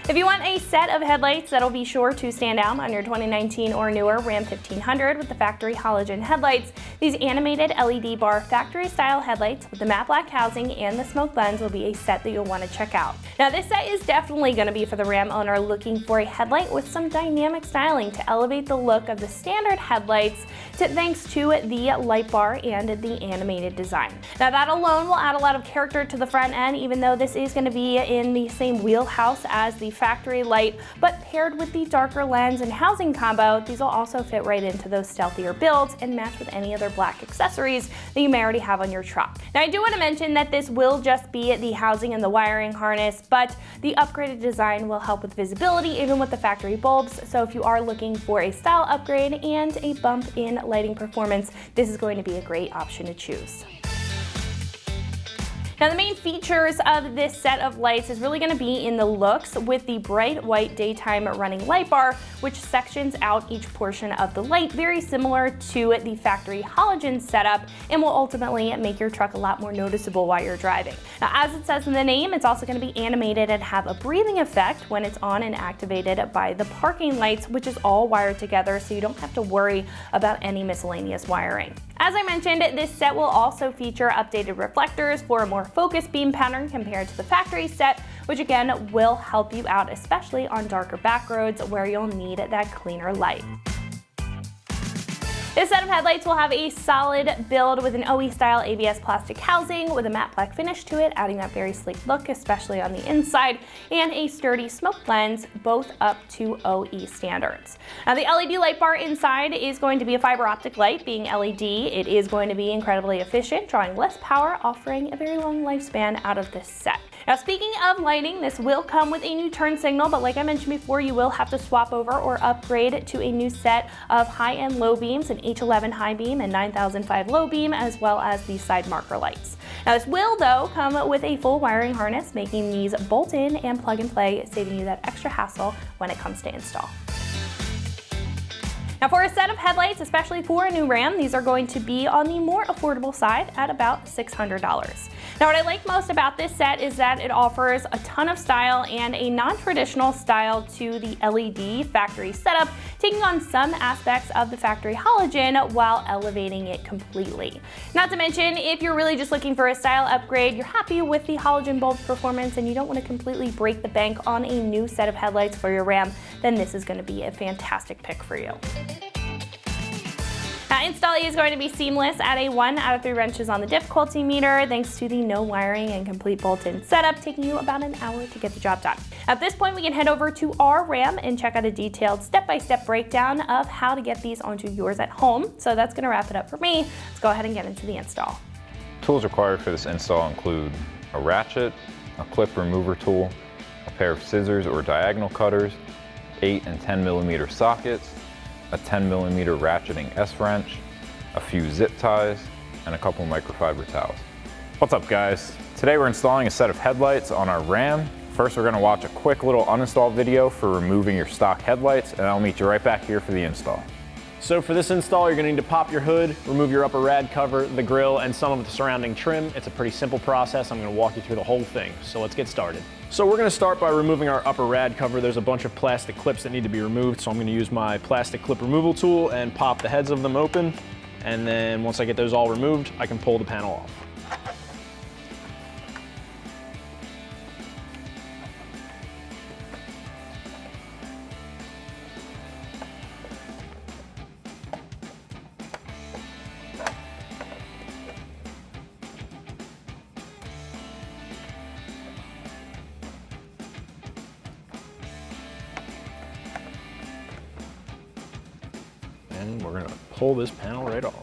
If you want a set of headlights that'll be sure to stand out on your 2019 or newer Ram 1500 with the factory halogen headlights, these animated LED bar factory style headlights with the matte black housing and the smoke lens will be a set that you'll want to check out. Now this set is definitely going to be for the Ram owner looking for a headlight with some dynamic styling to elevate the look of the standard headlights thanks to the light bar and the animated design. Now that alone will add a lot of character to the front end, even though this is going to be in the same wheelhouse as the factory light, but paired with the darker lens and housing combo, these will also fit right into those stealthier builds and match with any other black accessories that you may already have on your truck. Now I do want to mention that this will just be the housing and the wiring harness, but the upgraded design will help with visibility even with the factory bulbs, so if you are looking for a style upgrade and a bump in lighting performance, this is going to be a great option to choose. Now the main features of this set of lights is really going to be in the looks with the bright white daytime running light bar, which sections out each portion of the light very similar to the factory halogen setup and will ultimately make your truck a lot more noticeable while you're driving. Now as it says in the name, it's also going to be animated and have a breathing effect when it's on and activated by the parking lights, which is all wired together so you don't have to worry about any miscellaneous wiring. As I mentioned, this set will also feature updated reflectors for a more focused beam pattern compared to the factory set, which again will help you out, especially on darker back roads where you'll need that cleaner light. This set of headlights will have a solid build with an OE-style ABS plastic housing with a matte black finish to it, adding that very sleek look, especially on the inside, and a sturdy smoke lens, both up to OE standards. Now the LED light bar inside is going to be a fiber optic light. Being LED, it is going to be incredibly efficient, drawing less power, offering a very long lifespan out of this set. Now speaking of lighting, this will come with a new turn signal, but like I mentioned before, you will have to swap over or upgrade to a new set of high-end low beams, an H11 high beam and 9005 low beam, as well as the side marker lights. Now this will though come with a full wiring harness, making these bolt in and plug and play, saving you that extra hassle when it comes to install. Now for a set of headlights, especially for a new Ram, these are going to be on the more affordable side at about $600. Now what I like most about this set is that it offers a ton of style and a non-traditional style to the LED factory setup, taking on some aspects of the factory halogen while elevating it completely. Not to mention, if you're really just looking for a style upgrade, you're happy with the halogen bulb performance and you don't want to completely break the bank on a new set of headlights for your Ram, then this is going to be a fantastic pick for you. Now, install is going to be seamless at a 1 out of 3 wrenches on the difficulty meter, thanks to the no wiring and complete bolt-in setup, taking you about an hour to get the job done. At this point, we can head over to our Ram and check out a detailed step-by-step breakdown of how to get these onto yours at home. So that's going to wrap it up for me. Let's go ahead and get into the install. Tools required for this install include a ratchet, a clip remover tool, a pair of scissors or diagonal cutters, 8 and 10 millimeter sockets, a 10 millimeter ratcheting S-wrench, a few zip ties, and a couple microfiber towels. What's up guys? Today we're installing a set of headlights on our Ram. First we're going to watch a quick little uninstall video for removing your stock headlights, and I'll meet you right back here for the install. So for this install, you're going to need to pop your hood, remove your upper rad cover, the grill, and some of the surrounding trim. It's a pretty simple process. I'm going to walk you through the whole thing. So let's get started. So we're going to start by removing our upper rad cover. There's a bunch of plastic clips that need to be removed, so I'm going to use my plastic clip removal tool and pop the heads of them open. And then once I get those all removed, I can pull the panel off. And we're gonna pull this panel right off.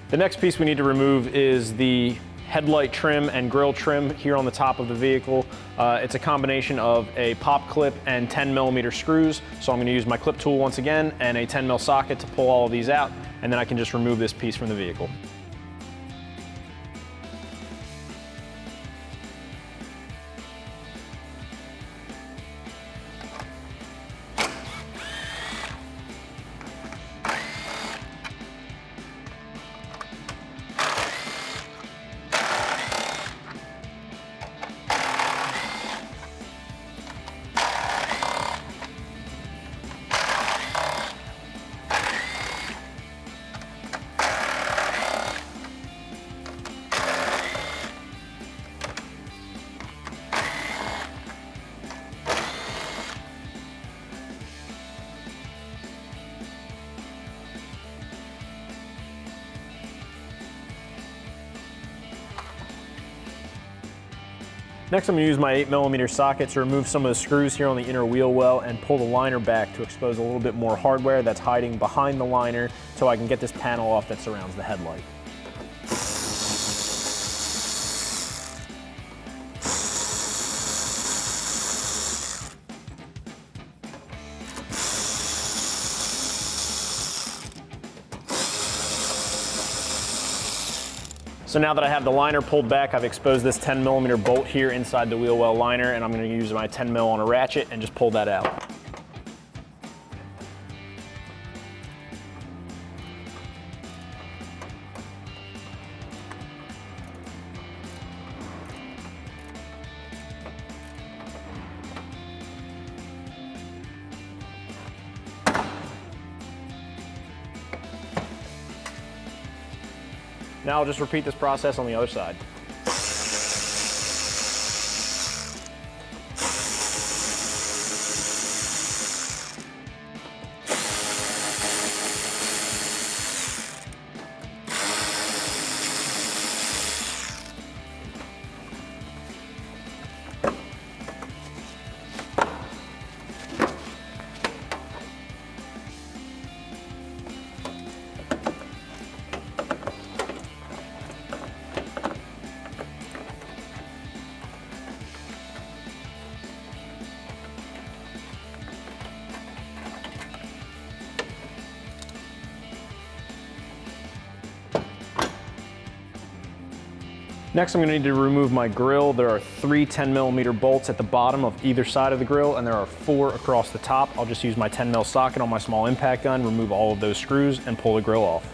The next piece we need to remove is the headlight trim and grille trim here on the top of the vehicle. It's a combination of a pop clip and 10 millimeter screws. So I'm gonna use my clip tool once again and a 10 mil socket to pull all of these out, and then I can just remove this piece from the vehicle. Next, I'm gonna use my 8mm socket to remove some of the screws here on the inner wheel well and pull the liner back to expose a little bit more hardware that's hiding behind the liner so I can get this panel off that surrounds the headlight. So now that I have the liner pulled back, I've exposed this 10mm bolt here inside the wheel well liner, and I'm going to use my 10mm on a ratchet and just pull that out. Now I'll just repeat this process on the other side. Next, I'm going to need to remove my grill. There are 3 10mm bolts at the bottom of either side of the grill, and there are 4 across the top. I'll just use my 10mm socket on my small impact gun, remove all of those screws, and pull the grill off.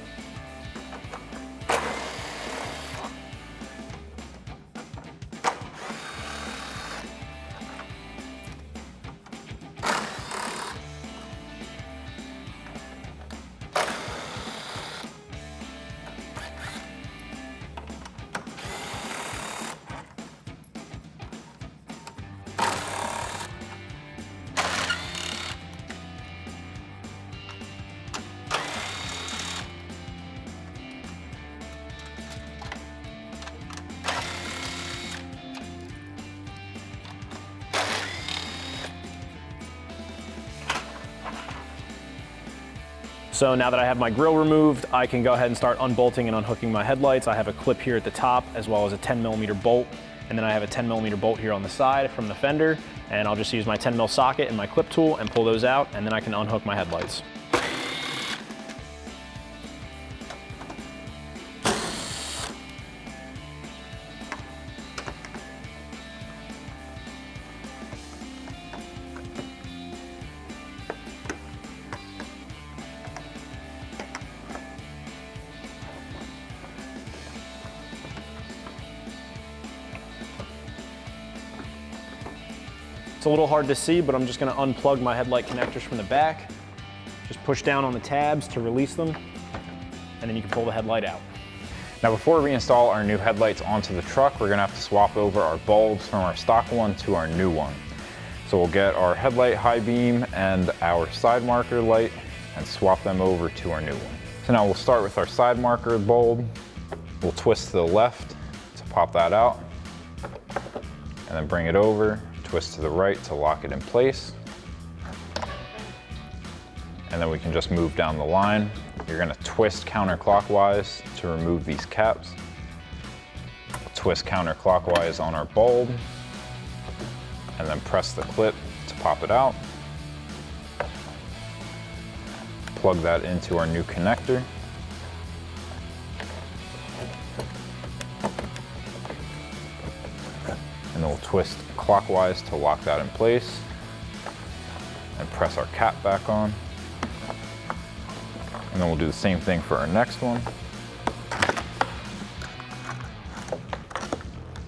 So now that I have my grill removed, I can go ahead and start unbolting and unhooking my headlights. I have a clip here at the top as well as a 10mm bolt, and then I have a 10mm bolt here on the side from the fender, and I'll just use my 10mm socket and my clip tool and pull those out, and then I can unhook my headlights. It's a little hard to see, but I'm just going to unplug my headlight connectors from the back. Just push down on the tabs to release them, and then you can pull the headlight out. Now before we install our new headlights onto the truck, we're going to have to swap over our bulbs from our stock one to our new one. So we'll get our headlight high beam and our side marker light and swap them over to our new one. So now we'll start with our side marker bulb. We'll twist to the left to pop that out, and then bring it over. Twist to the right to lock it in place. And then we can just move down the line. You're gonna twist counterclockwise to remove these caps. Twist counterclockwise on our bulb, and then press the clip to pop it out. Plug that into our new connector. And then we'll twist clockwise to lock that in place and press our cap back on. And then we'll do the same thing for our next one.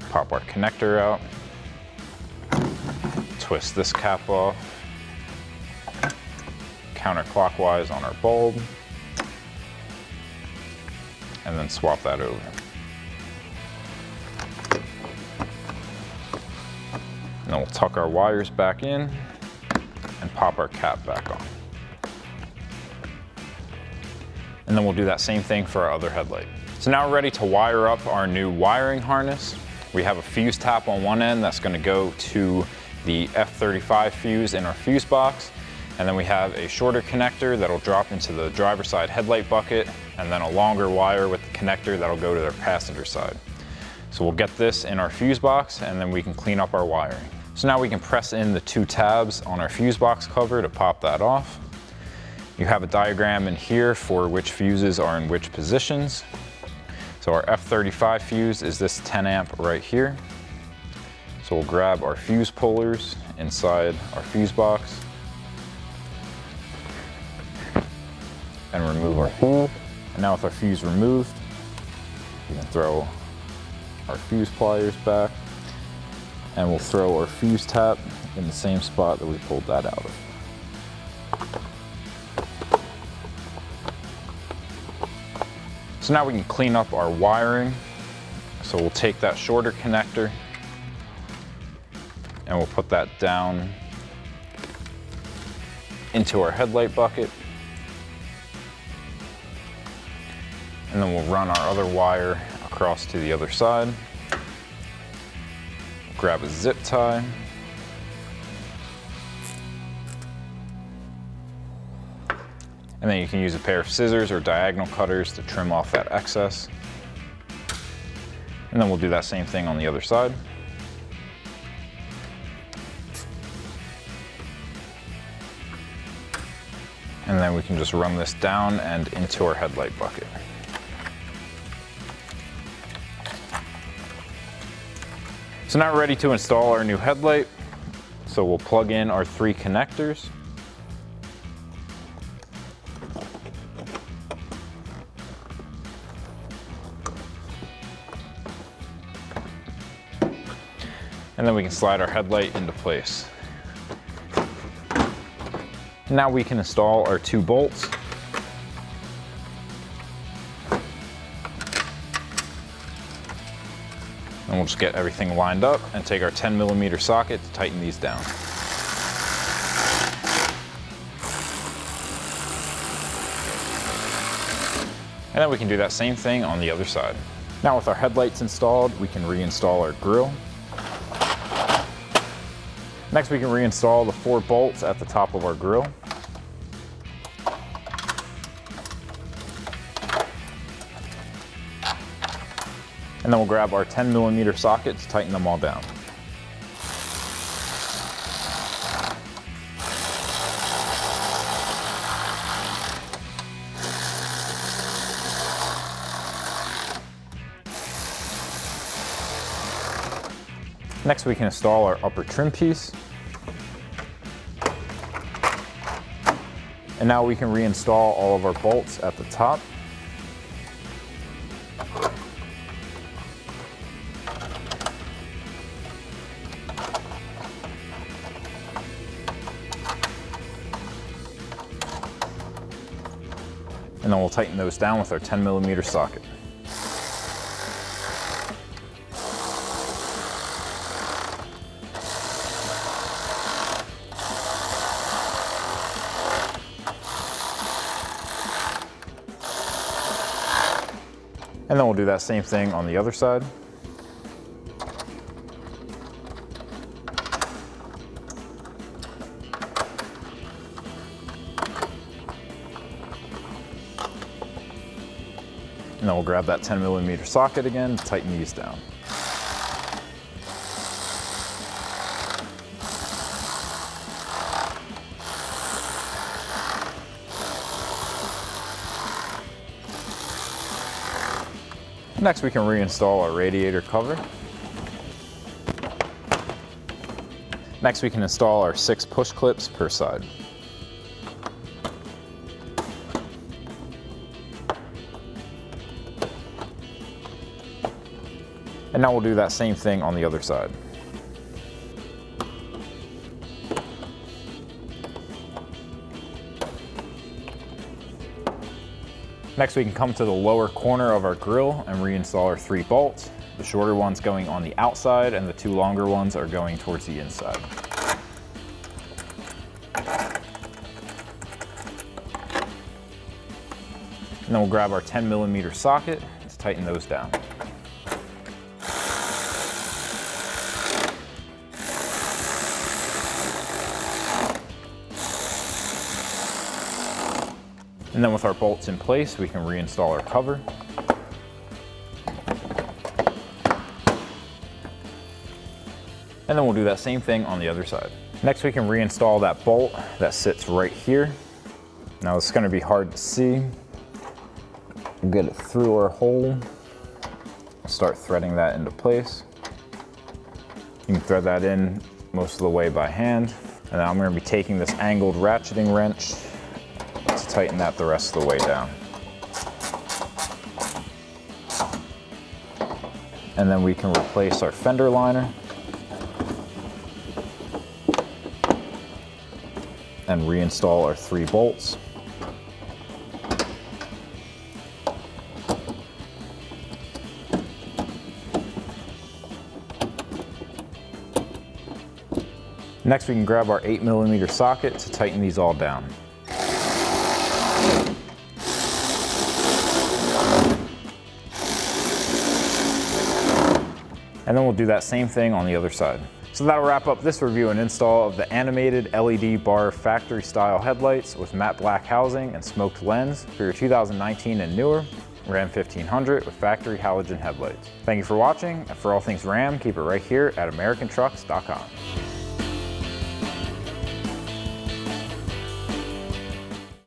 Pop our connector out, twist this cap off, counterclockwise on our bulb, and then swap that over. And then we'll tuck our wires back in and pop our cap back on. And then we'll do that same thing for our other headlight. So now we're ready to wire up our new wiring harness. We have a fuse tap on one end that's going to go to the F35 fuse in our fuse box. And then we have a shorter connector that'll drop into the driver's side headlight bucket, and then a longer wire with the connector that'll go to their passenger side. So we'll get this in our fuse box, and then we can clean up our wiring. So now we can press in the 2 tabs on our fuse box cover to pop that off. You have a diagram in here for which fuses are in which positions. So our F35 fuse is this 10 amp right here. So we'll grab our fuse pullers inside our fuse box and remove our fuse. And now with our fuse removed, we can throw our fuse pliers back, and we'll throw our fuse tap in the same spot that we pulled that out of. So now we can clean up our wiring. So we'll take that shorter connector and we'll put that down into our headlight bucket. And then we'll run our other wire across to the other side. Grab a zip tie. And then you can use a pair of scissors or diagonal cutters to trim off that excess. And then we'll do that same thing on the other side. And then we can just run this down and into our headlight bucket. So now we're ready to install our new headlight. So we'll plug in our 3 connectors. And then we can slide our headlight into place. Now we can install our 2 bolts. And we'll just get everything lined up and take our 10mm socket to tighten these down. And then we can do that same thing on the other side. Now with our headlights installed, we can reinstall our grille. Next, we can reinstall the 4 bolts at the top of our grille. And then we'll grab our 10mm socket to tighten them all down. Next, we can install our upper trim piece. And now we can reinstall all of our bolts at the top. And then we'll tighten those down with our 10mm socket. And then we'll do that same thing on the other side. And then we'll grab that 10mm socket again to tighten these down. Next, we can reinstall our radiator cover. Next, we can install our 6 push clips per side. And now we'll do that same thing on the other side. Next, we can come to the lower corner of our grille and reinstall our 3 bolts. The shorter ones going on the outside and the 2 longer ones are going towards the inside. And then we'll grab our 10mm socket to tighten those down. And then with our bolts in place, we can reinstall our cover. And then we'll do that same thing on the other side. Next, we can reinstall that bolt that sits right here. Now it's gonna be hard to see. We'll get it through our hole. Start threading that into place. You can thread that in most of the way by hand. And then I'm gonna be taking this angled ratcheting wrench to tighten that the rest of the way down. And then we can replace our fender liner and reinstall our 3 bolts. Next, we can grab our 8mm socket to tighten these all down. And then we'll do that same thing on the other side. So that'll wrap up this review and install of the animated LED bar factory style headlights with matte black housing and smoked lens for your 2019 and newer Ram 1500 with factory halogen headlights. Thank you for watching, and for all things Ram, keep it right here at AmericanTrucks.com.